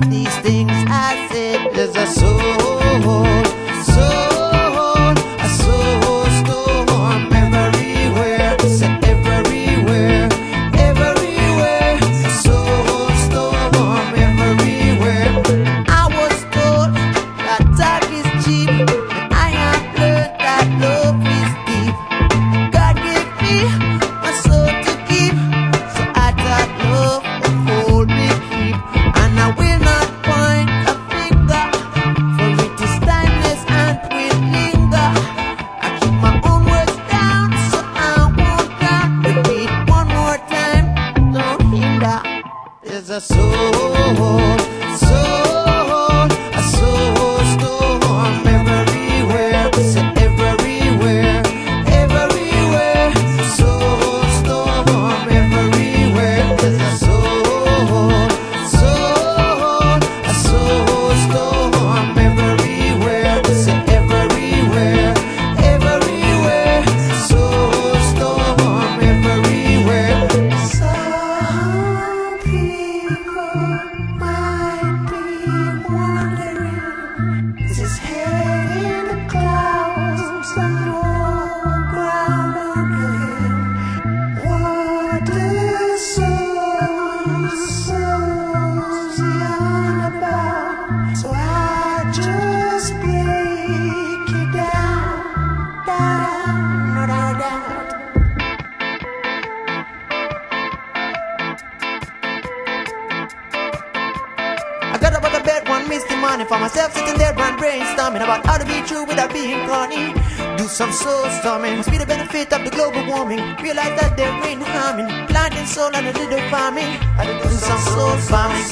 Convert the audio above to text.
these things I said. There's a soul, a soul storm everywhere. It's everywhere, everywhere. A soul storm everywhere. I was told that talk is cheap, and I have learned that love is deep. God gave me my soul to keep, so I thought love would hold me keep. And I will not point a finger, for it is timeless and will linger. I keep my own words down, so I won't cry. Repeat one more time, don't hinder. There's a soul, a soul storm everywhere. It's everywhere, everywhere. Soul storm everywhere. There's a soul, a soul storm everywhere. It's everywhere, everywhere. Soul storm everywhere. Some people might be wondering, is his head in the clouds and no ground under him? What does souls yarn about? So I just break it down, down, down, down. I got up out of bed one misty morning, for myself sitting there brainstorming about how to be true without being corny. Do some soul storming, must be the benefit of the global warming. Realize that there ain't no harming, planting soul and a little farming. I do some soul farming.